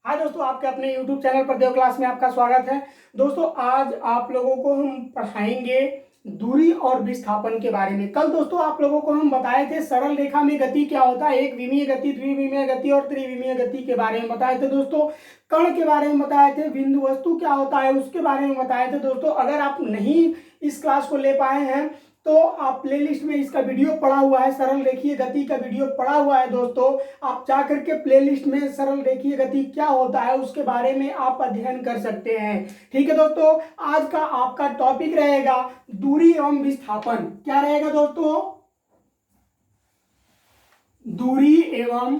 हाँ दोस्तों, आपके अपने YouTube चैनल पर देव क्लास में आपका स्वागत है। दोस्तों, आज आप लोगों को हम पढ़ाएंगे दूरी और विस्थापन के बारे में। कल दोस्तों आप लोगों को हम बताए थे सरल रेखा में गति क्या होता है, एक विमीय गति, द्विविमीय गति और त्रिविमीय गति के बारे में बताए थे दोस्तों। कण के बारे में बताए थे, बिंदु वस्तु क्या होता है उसके बारे में बताए थे दोस्तों। अगर आप नहीं इस क्लास को ले पाए हैं तो आप प्लेलिस्ट में इसका वीडियो पड़ा हुआ है, सरल रेखीय गति का वीडियो पड़ा हुआ है दोस्तों। आप जा करके प्लेलिस्ट में सरल रेखीय गति क्या होता है उसके बारे में आप अध्ययन कर सकते हैं। ठीक है दोस्तों, आज का आपका टॉपिक रहेगा दूरी एवं विस्थापन। क्या रहेगा दोस्तों? दूरी एवं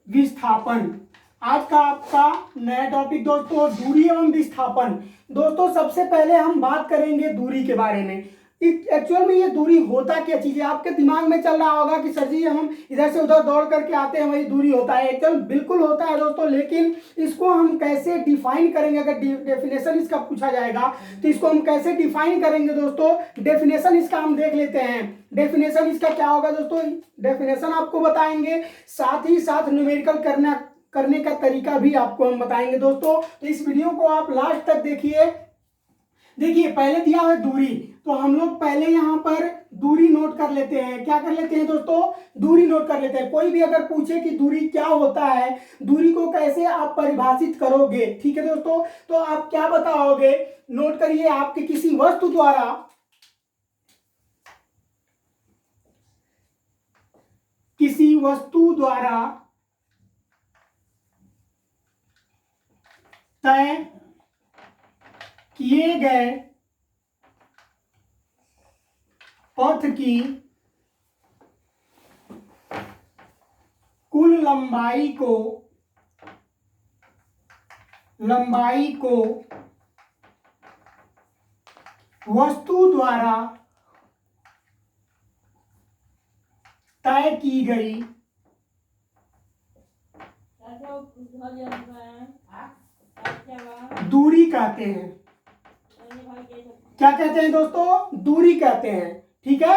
विस्थापन। आज का आपका नया टॉपिक दोस्तों दूरी एवं विस्थापन। दोस्तों, सबसे पहले हम बात करेंगे दूरी के बारे में। एक्चुअल में ये दूरी होता क्या चीज है? आपके दिमाग में चल रहा होगा कि सर जी हम इधर से उधर दौड़ करके आते हैं वही दूरी होता है। एक्चुअल बिल्कुल होता है दोस्तों, लेकिन इसको हम कैसे डिफाइन करेंगे? अगर डेफिनेशन इसका पूछा जाएगा तो इसको हम कैसे डिफाइन करेंगे दोस्तों? डेफिनेशन इसका हम देख लेते हैं। डेफिनेशन इसका क्या होगा दोस्तों? डेफिनेशन आपको बताएंगे, साथ ही साथ न्यूमेरिकल करने का तरीका भी आपको हम बताएंगे दोस्तों। तो इस वीडियो को आप लास्ट तक देखिए। देखिए, पहले दिया है दूरी, तो हम लोग पहले यहाँ पर दूरी नोट कर लेते हैं। क्या कर लेते हैं दोस्तों? दूरी नोट कर लेते हैं। कोई भी अगर पूछे कि दूरी क्या होता है, दूरी को कैसे आप परिभाषित करोगे, ठीक है दोस्तों, तो आप क्या बताओगे? नोट करिए, आपके किसी वस्तु द्वारा तय किए गए पथ की कुल लंबाई को वस्तु द्वारा तय की गई दूरी कहते हैं। क्या कहते हैं दोस्तों? दूरी कहते हैं। ठीक है,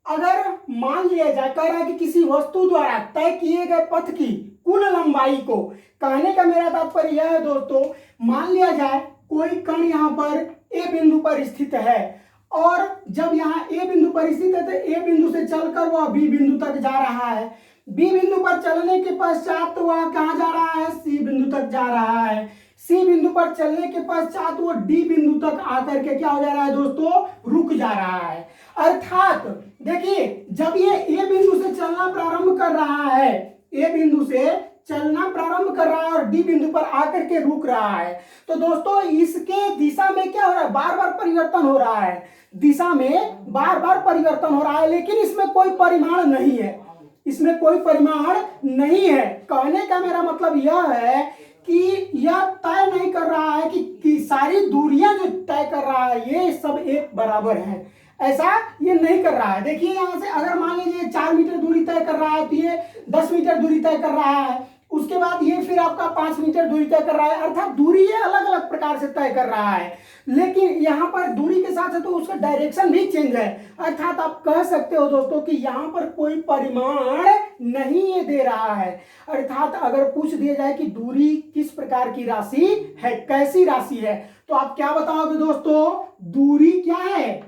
अगर मान लिया जाए, कह रहा है कि किसी वस्तु द्वारा तय किए गए पथ की कुल लंबाई को, कहने का मेरा तात्पर्य यह है दोस्तों, मान लिया जाए कोई कण यहां पर ए बिंदु पर स्थित है, और जब यहाँ ए बिंदु पर स्थित है तो ए बिंदु से चलकर वह बी बिंदु तक जा रहा है। बी बिंदु पर चलने के पश्चात वह कहां जा रहा है? सी बिंदु तक जा रहा है। सी बिंदु पर चलने के पश्चात वो डी बिंदु तक आकर के क्या हो जा रहा है दोस्तों? रुक जा रहा है। अर्थात देखिए, जब ये ए बिंदु से चलना प्रारंभ कर रहा है, ए बिंदु से चलना प्रारंभ कर रहा है और डी बिंदु पर आकर के रुक रहा है, तो दोस्तों इसके दिशा में क्या हो रहा है? बार बार परिवर्तन हो रहा है। दिशा में बार बार परिवर्तन हो रहा है, लेकिन इसमें कोई परिमाण नहीं है। इसमें कोई परिमाण नहीं है। कहने का मेरा मतलब यह है कि यह तय नहीं कर रहा है कि सारी दूरियां जो तय कर रहा है ये सब एक बराबर है, ऐसा ये नहीं कर रहा है। देखिए, यहां से अगर मान लीजिए 4 मीटर दूरी तय कर रहा है तो ये 10 मीटर दूरी तय कर रहा है, उसके बाद ये फिर आपका 5 मीटर दूरी तय कर रहा है। अर्थात दूरी ये अलग अलग प्रकार से तय कर रहा है, लेकिन यहाँ पर दूरी के साथ है तो उसका डायरेक्शन भी चेंज है। अर्थात आप कह सकते हो दोस्तों कि यहाँ पर कोई परिमाण नहीं ये दे रहा है। अर्थात अगर पूछ दिया जाए कि दूरी किस प्रकार की राशि है, कैसी राशि है, तो आप क्या बताओगे दोस्तों? दूरी क्या है?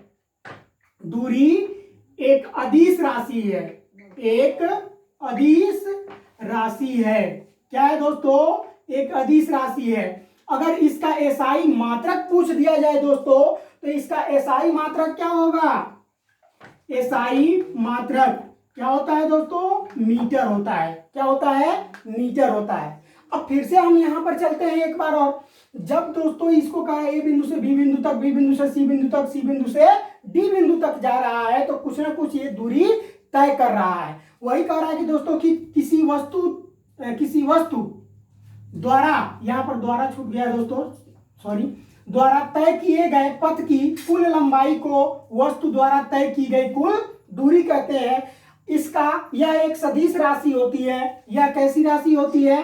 दूरी एक अदिश राशि है। एक अदिश राशि है। क्या है दोस्तों? एक अदिश राशि है। अगर इसका एसआई मात्रक पूछ दिया जाए दोस्तों, तो इसका एसआई मात्रक क्या होगा? एसआई मात्रक क्या होता है दोस्तों? मीटर होता है। क्या होता है? मीटर होता है। अब फिर से हम यहां पर चलते हैं एक बार और। जब दोस्तों इसको कहा ए बिंदु से बी बिंदु तक, बी बिंदु से सी बिंदु तक, सी बिंदु से डी बिंदु तक जा रहा है, तो कुछ ना कुछ ये दूरी तय कर रहा है। वही कह रहा है कि दोस्तों कि किसी वस्तु द्वारा, यहां पर द्वारा छूट गया दोस्तों, सॉरी, द्वारा तय किए गए पथ की कुल लंबाई को वस्तु द्वारा तय की गई कुल दूरी कहते हैं। इसका यह एक सदिश राशि होती है। यह कैसी राशि होती है?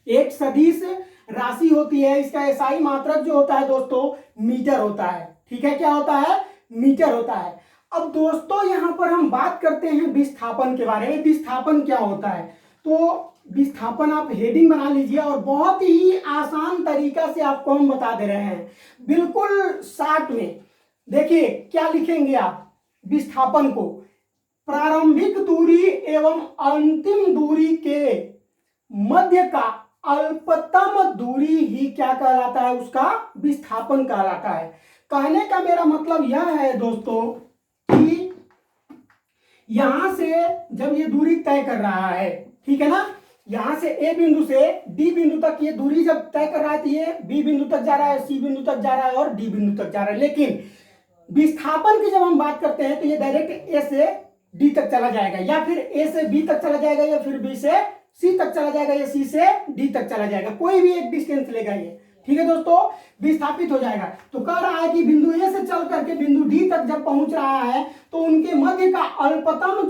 एक सदिश राशि होती है। इसका एसआई मात्रक जो होता है दोस्तों मीटर होता है। ठीक है, क्या होता है? मीटर होता है। अब दोस्तों यहां पर हम बात करते हैं विस्थापन के बारे में। विस्थापन क्या होता है? तो विस्थापन आप हेडिंग बना लीजिए और बहुत ही आसान तरीका से आपको हम बता दे रहे हैं, बिल्कुल शार्ट में। देखिए क्या लिखेंगे आप विस्थापन को, प्रारंभिक दूरी एवं अंतिम दूरी के मध्य का अल्पतम दूरी ही क्या कहलाता है, उसका विस्थापन कहलाता है। कहने का मेरा मतलब यह है दोस्तों कि यहां से जब ये दूरी तय कर रहा है, ठीक है ना, यहां से ए बिंदु से डी बिंदु तक ये दूरी जब तय कर रहा है तो ये बी बिंदु तक जा रहा है, सी बिंदु तक जा रहा है और डी बिंदु तक जा रहा है। लेकिन विस्थापन की जब हम बात करते हैं तो ये डायरेक्ट ए से डी तक चला जाएगा, या फिर ए से बी तक चला जाएगा, या फिर बी से सी तक चला जाएगा, या सी से डी तक चला जाएगा, कोई भी एक डिस्टेंस लेगा ये, ठीक है दोस्तों, विस्थापित हो जाएगा। तो कह रहा है कि बिंदु ए से चल करके बिंदु डी तक जब पहुंच रहा है तो उनके मध्य का अल्पतम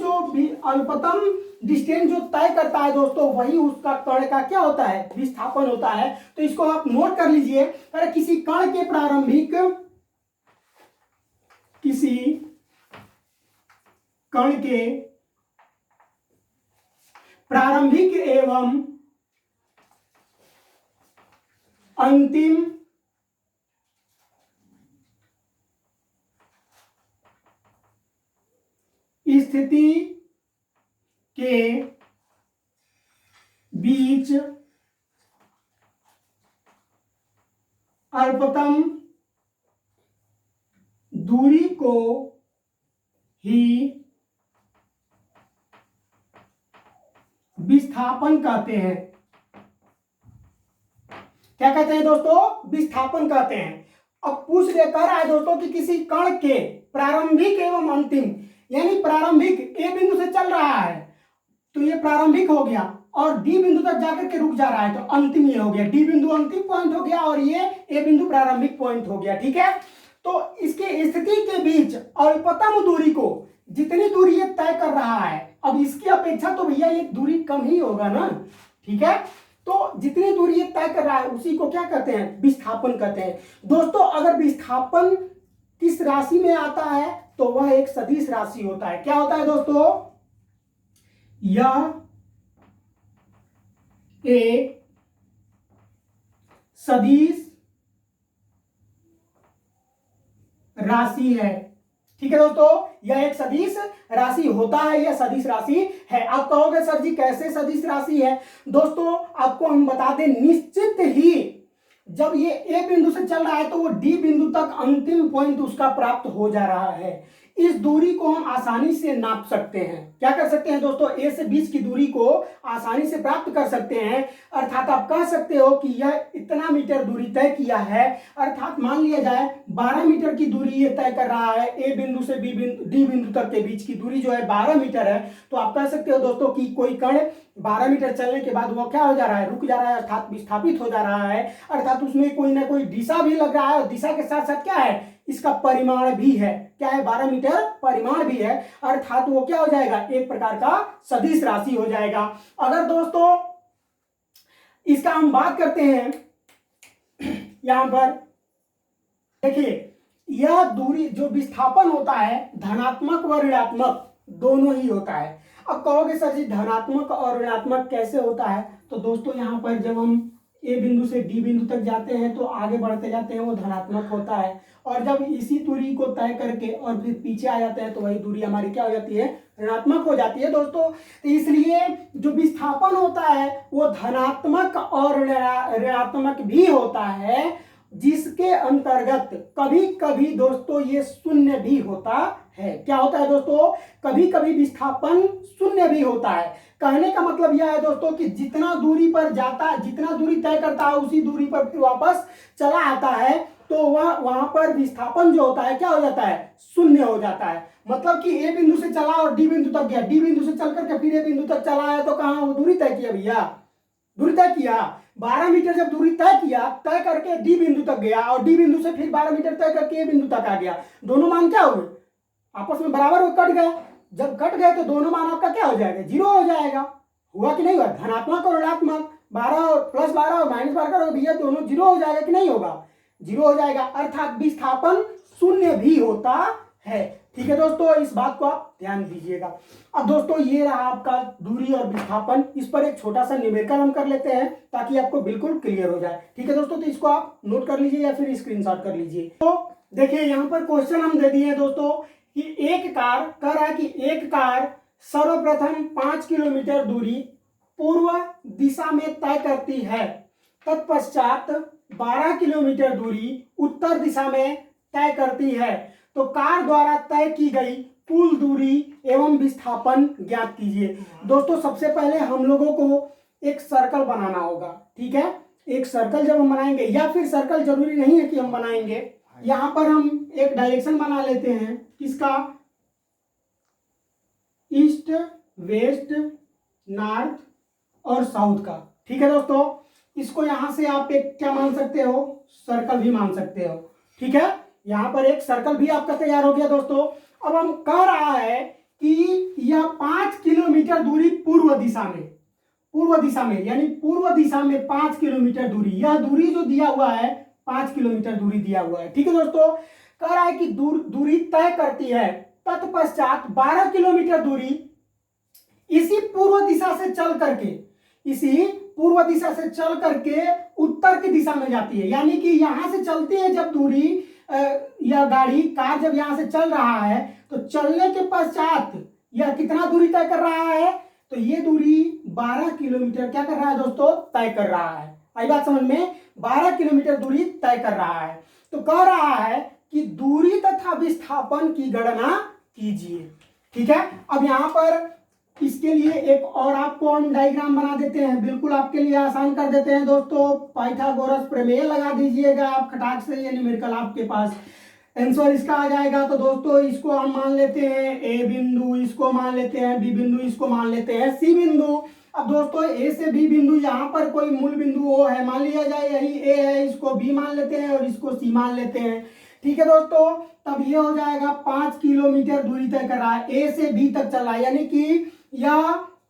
डिस्टेंस जो तय करता है दोस्तों, वही उसका कण का क्या होता है, विस्थापन होता है। तो इसको आप नोट कर लीजिए। अरे किसी कण के प्रारंभिक एवं अंतिम स्थिति के बीच अल्पतम दूरी को ही विस्थापन कहते हैं। क्या कहते हैं दोस्तों, विस्थापन कहते हैं। अब पूछ ले कह रहा है दोस्तों कि किसी कण के प्रारंभिक एवं अंतिम, यानी प्रारंभिक ए बिंदु से चल रहा है तो ये प्रारंभिक हो गया, और डी बिंदु तक जाकर के रुक जा रहा है तो अंतिम ये हो गया, डी बिंदु अंतिम पॉइंट हो गया और ये ए बिंदु प्रारंभिक पॉइंट हो गया, ठीक है। तो इसके स्थिति के बीच अल्पतम दूरी को, जितनी दूरी ये तय कर रहा है, अब इसकी अपेक्षा तो भैया ये दूरी कम ही होगा ना, ठीक है। तो जितनी दूरी ये तय कर रहा है उसी को क्या कहते हैं, विस्थापन कहते हैं। दोस्तों अगर विस्थापन किस राशि में आता है तो वह एक सदिश राशि होता है। क्या होता है दोस्तों, यह एक सदिश राशि है, ठीक है दोस्तों, यह एक सदिश राशि होता है, यह सदिश राशि है। आप कहोगे सर जी कैसे सदिश राशि है। दोस्तों आपको हम बता दें, निश्चित ही जब ये ए बिंदु से चल रहा है तो वो डी बिंदु तक अंतिम पॉइंट उसका प्राप्त हो जा रहा है। इस दूरी को हम आसानी से नाप सकते हैं। क्या कर सकते हैं दोस्तों, ए से बीच की दूरी को आसानी से प्राप्त कर सकते हैं। अर्थात आप कह सकते हो कि यह इतना मीटर दूरी तय किया है, अर्थात मान लिया जाए 12 मीटर की दूरी ये तय कर रहा है, ए बिंदु से डी बिंदु तक के बीच की दूरी जो है 12 मीटर है। तो आप कह सकते हो दोस्तों कि कोई कण 12 मीटर चलने के बाद वो क्या हो जा रहा है, रुक जा रहा है, अर्थात विस्थापित हो जा रहा है, अर्थात उसमें कोई ना कोई दिशा भी लग रहा है, और दिशा के साथ साथ क्या है, इसका परिमाण भी है। क्या है, 12 मीटर परिमाण भी है, अर्थात वो क्या हो जाएगा, एक प्रकार का सदिश राशि हो जाएगा। अगर दोस्तों इसका हम बात करते हैं, यहां पर देखिए यह दूरी जो विस्थापन होता है धनात्मक व ऋणात्मक दोनों ही होता है। अब कहोगे सर जी धनात्मक और ऋणात्मक कैसे होता है, तो दोस्तों यहाँ पर जब हम ए बिंदु से डी बिंदु तक जाते हैं तो आगे बढ़ते जाते हैं वो धनात्मक होता है, और जब इसी दूरी को तय करके और फिर पीछे आ जाते हैं तो वही दूरी हमारी क्या हो जाती है, ऋणात्मक हो जाती है दोस्तों। तो इसलिए जो विस्थापन होता है वो धनात्मक और ऋणात्मक भी होता है, जिसके अंतर्गत कभी कभी दोस्तों ये शून्य भी होता है। क्या होता है दोस्तों, कभी कभी विस्थापन शून्य भी होता है। कहने का मतलब यह है दोस्तों कि जितना दूरी पर जाता है, जितना दूरी तय करता है उसी दूरी पर फिर वापस चला आता है, तो वह वहां पर विस्थापन जो होता है क्या हो जाता है, शून्य हो जाता है। मतलब कि ए बिंदु से चला और डी बिंदु तक गया, डी बिंदु से चल करके फिर ए बिंदु तक चला है, तो कहां वो दूरी तय किया भैया, दूरी तय किया 12 मीटर जब दूरी तय किया, तय करके डी बिंदु तक गया और डी बिंदु से फिर 12 मीटर तय करके ए बिंदु तक आ गया, दोनों मान क्या हो गए, आपस में बराबर कट गए। जब कट गए तो दोनों मान आपका क्या हो जाएगा, जीरो हो जाएगा। हुआ कि नहीं हुआ, धनात्मक और ऋणात्मक 12 और +12 और -12 करोगे भैया दोनों जीरो हो जाएगा कि नहीं होगा, जीरो हो जाएगा। अर्थात विस्थापन शून्य भी होता है। ठीक है दोस्तों, इस बात को आप ध्यान दीजिएगा। अब दोस्तों ये रहा आपका दूरी और विस्थापन, इस पर एक छोटा सा न्यूमेरिकल हम कर लेते हैं ताकि आपको बिल्कुल क्लियर हो जाए। ठीक है दोस्तों, तो इसको आप नोट कर लीजिए या फिर स्क्रीनशॉट कर लीजिए। तो देखिए यहाँ पर क्वेश्चन हम दे दिए हैं दोस्तों कि एक कार कह रहा है कि एक कार सर्वप्रथम 5 किलोमीटर दूरी पूर्व दिशा में तय करती है, तत्पश्चात 12 किलोमीटर दूरी उत्तर दिशा में तय करती है, तो कार द्वारा तय की गई कुल दूरी एवं विस्थापन ज्ञात कीजिए। दोस्तों सबसे पहले हम लोगों को एक सर्कल बनाना होगा। ठीक है, एक सर्कल जब हम बनाएंगे, या फिर सर्कल जरूरी नहीं है कि हम बनाएंगे, यहां पर हम एक डायरेक्शन बना लेते हैं, किसका, ईस्ट वेस्ट नॉर्थ और साउथ का। ठीक है दोस्तों, इसको यहां से आप एक क्या मान सकते हो, सर्कल भी मान सकते हो। ठीक है, यहां पर एक सर्कल भी आपका तैयार हो गया दोस्तों। अब हम कह रहा है कि यह 5 किलोमीटर दूरी पूर्व दिशा में यानी पूर्व दिशा में 5 किलोमीटर दूरी, यह दूरी जो दिया हुआ है 5 किलोमीटर दूरी दिया हुआ है। ठीक है दोस्तों, कह रहा है कि दूरी तय करती है, तत्पश्चात 12 किलोमीटर दूरी इसी पूर्व दिशा से चल करके उत्तर की दिशा में जाती है। यानी कि यहां से चलती है जब दूरी, यह गाड़ी कार जब यहां से चल रहा है तो चलने के पश्चात यह कितना दूरी तय कर रहा है, तो ये दूरी 12 किलोमीटर क्या कर रहा है दोस्तों, तय कर रहा है। आई बात समझ में, 12 किलोमीटर दूरी तय कर रहा है। तो कह रहा है कि दूरी तथा विस्थापन की गणना कीजिए। ठीक है, अब यहां पर इसके लिए एक और आपको हम डायग्राम बना देते हैं, बिल्कुल आपके लिए आसान कर देते हैं दोस्तों। पाइथागोरस प्रमेय लगा दीजिएगा आप खटाक से, ये न्यूमेरिकल आपके पास आंसर इसका आ जाएगा। तो दोस्तों इसको हम मान लेते हैं ए बिंदु, इसको मान लेते हैं बी बिंदु, इसको मान लेते हैं सी बिंदु। अब दोस्तों ए से बी बिंदु, यहाँ पर कोई मूल बिंदु ओ है, मान लिया जाए यही ए है, इसको बी मान लेते हैं और इसको सी मान लेते हैं। ठीक है दोस्तों, तब ये हो जाएगा 5 किलोमीटर दूरी तय कर रहा है, ए से बी तक चला, यानी कि यह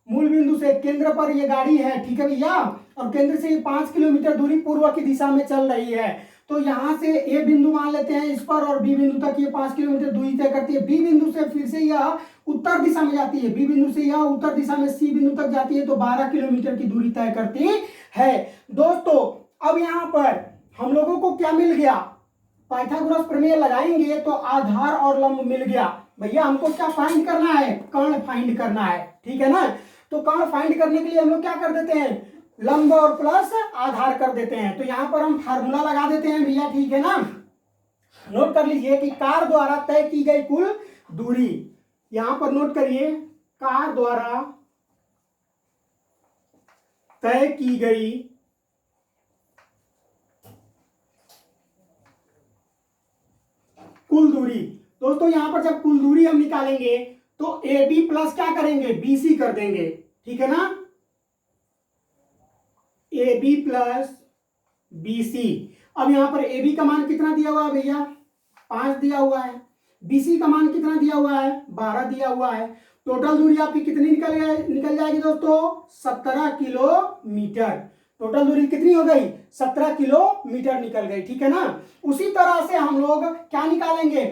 मूल बिंदु से केंद्र पर ये गाड़ी है। ठीक है भैया, और केंद्र से 5 किलोमीटर दूरी पूर्व की दिशा में चल रही है। तो यहां से ए बिंदु मान लेते हैं इस पर, और बी बिंदु तक ये 5 किलोमीटर दूरी तय करती है। बी बिंदु से फिर से यह उत्तर दिशा में जाती है, बी बिंदु से यह उत्तर दिशा में सी बिंदु तक जाती है, तो 12 किलोमीटर की दूरी तय करती है। दोस्तों अब यहां पर हम लोगों को क्या मिल गया, पाइथागोरस प्रमेय लगाएंगे तो आधार और लंब मिल गया। भैया हमको क्या फाइंड करना है, कर्ण फाइंड करना है। ठीक है ना, तो कर्ण फाइंड करने के लिए हम लोग क्या कर देते हैं, लंब और प्लस आधार कर देते हैं। तो यहां पर हम फार्मूला लगा देते हैं भैया। ठीक है ना, नोट कर लीजिए कि कार द्वारा तय की गई कुल दूरी, यहां पर नोट करिए, कार द्वारा तय की गई कुल दूरी। दोस्तों यहां पर जब कुल दूरी हम निकालेंगे तो ए बी प्लस क्या करेंगे, बी सी कर देंगे। ठीक है ना, A B plus B C. अब यहां पर ए बी का मान कितना दिया हुआ है भैया, 5 दिया हुआ है, बी सी का मान कितना दिया हुआ है, 12 दिया हुआ है। टोटल दूरी आपकी कितनी निकल जाएगी दोस्तों, 17 किलोमीटर। टोटल दूरी कितनी हो गई, 17 किलोमीटर निकल गई। ठीक है ना, उसी तरह से हम लोग क्या निकालेंगे,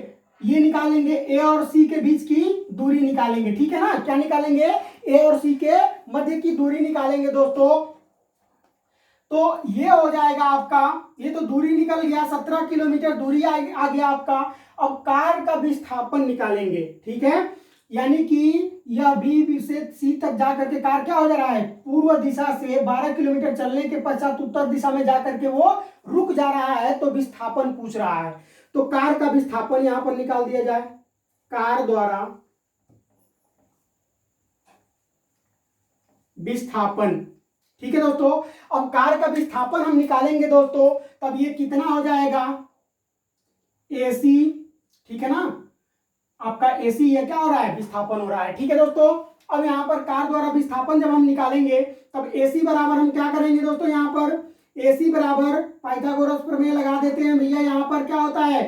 ये निकालेंगे ए और सी के बीच की दूरी निकालेंगे। ठीक है ना, क्या निकालेंगे, ए और सी के मध्य की दूरी निकालेंगे दोस्तों। तो ये हो जाएगा आपका, ये तो दूरी निकल गया, 17 किलोमीटर दूरी आ गया आपका। अब कार का विस्थापन निकालेंगे। ठीक है, यानी कि यह बी से सी तक जाकर के कार क्या हो जा रहा है, पूर्व दिशा से 12 किलोमीटर चलने के पश्चात उत्तर दिशा में जाकर के वो रुक जा रहा है, तो विस्थापन पूछ रहा है। तो कार का विस्थापन यहां पर निकाल दिया जाए, कार द्वारा विस्थापन। ठीक है दोस्तों, अब कार का विस्थापन हम निकालेंगे दोस्तों, तब ये कितना हो जाएगा, एसी। ठीक है ना, आपका एसी ये क्या हो रहा है, विस्थापन हो रहा है। ठीक है दोस्तों, अब यहां पर कार द्वारा विस्थापन जब हम निकालेंगे तब एसी बराबर हम क्या करेंगे दोस्तों, यहां पर एसी बराबर पाइथागोरस प्रमेय लगा देते हैं भैया। यहां पर क्या होता है,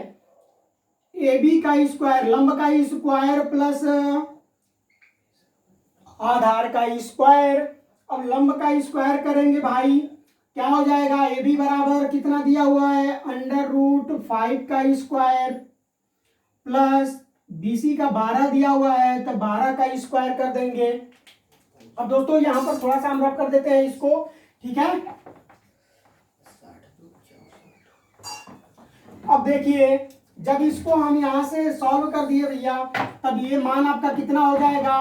ए बी का स्क्वायर, लंब का स्क्वायर प्लस आधार का स्क्वायर। अब लंब का स्क्वायर करेंगे भाई, क्या हो जाएगा, ए बी बराबर कितना दिया हुआ है, √5 का स्क्वायर प्लस BC का 12 दिया हुआ है तो 12 का स्क्वायर कर देंगे। अब दोस्तों यहाँ पर थोड़ा सा हम रफ कर देते हैं इसको, ठीक है। अब देखिए जब इसको हम यहाँ से सॉल्व कर दिए भैया, तब ये मान आपका कितना हो जाएगा,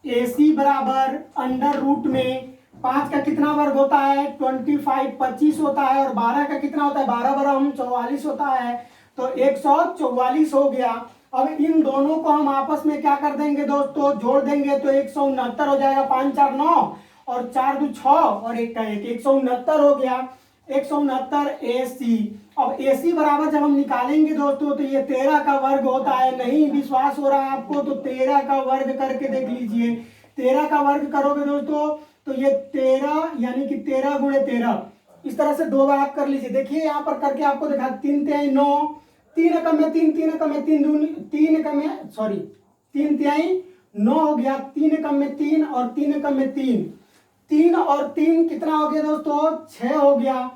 AC बराबर अंडर रूट में 5 का कितना वर्ग होता है 25, 25 होता है, और 12 का कितना होता है 12 बराबर 44 होता है, तो 144 हो गया। अब इन दोनों को हम आपस में क्या कर देंगे दोस्तों, जोड़ देंगे तो 169 हो जाएगा। 5 4 9 और 4 2 6 और 1 का 1, 169 हो गया। 169 AC। अब AC बराबर जब हम निकालेंगे दोस्तों तो ये 13 का वर्ग होता है। नहीं विश्वास हो रहा है आपको तो 13 का वर्ग करके देख लीजिए। 13 का वर्ग करोगे दोस्तों तो ये 13 यानी कि 13 गुणे 13, इस तरह से 2 बार आप कर लीजिए। देखिए यहाँ पर करके आपको देखा 3 तिहाई 9, 3 एकम में 3, 3 एकम में 3 दूनी 3 एकम में सॉरी 3 तिहाई 9 हो गया। 3 एकम में 3 और 3 एकम में 3, 3 और 3 कितना हो गया दोस्तों 6 हो गया।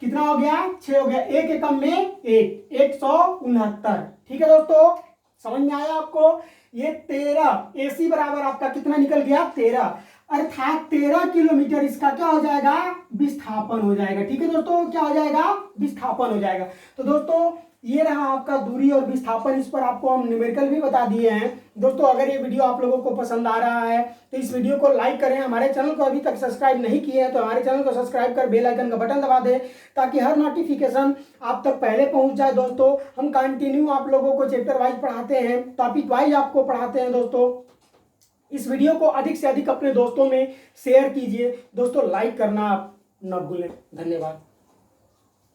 कितना हो गया 6 हो गया। 1 एकम में 1, 169। ठीक है दोस्तों, समझ में आया आपको। ये 13 AC बराबर आपका कितना निकल गया 13, अर्थात 13 किलोमीटर इसका क्या हो जाएगा विस्थापन हो जाएगा। ठीक है दोस्तों, क्या हो जाएगा विस्थापन हो जाएगा। तो दोस्तों ये रहा आपका दूरी और विस्थापन, इस पर आपको हम न्यूमेरिकल भी बता दिए हैं। दोस्तों अगर ये वीडियो आप लोगों को पसंद आ रहा है तो इस वीडियो को लाइक करें। हमारे चैनल को अभी तक सब्सक्राइब नहीं किए हैं तो हमारे चैनल को सब्सक्राइब कर बेल आइकन का बटन दबा दें ताकि हर नोटिफिकेशन आप तक पहले पहुंच जाए। दोस्तों हम कंटिन्यू आप लोगों को चैप्टर वाइज पढ़ाते हैं, टॉपिक वाइज आपको पढ़ाते हैं। दोस्तों इस वीडियो को अधिक से अधिक अपने दोस्तों में शेयर कीजिए। दोस्तों लाइक करना आप न भूलें। धन्यवाद।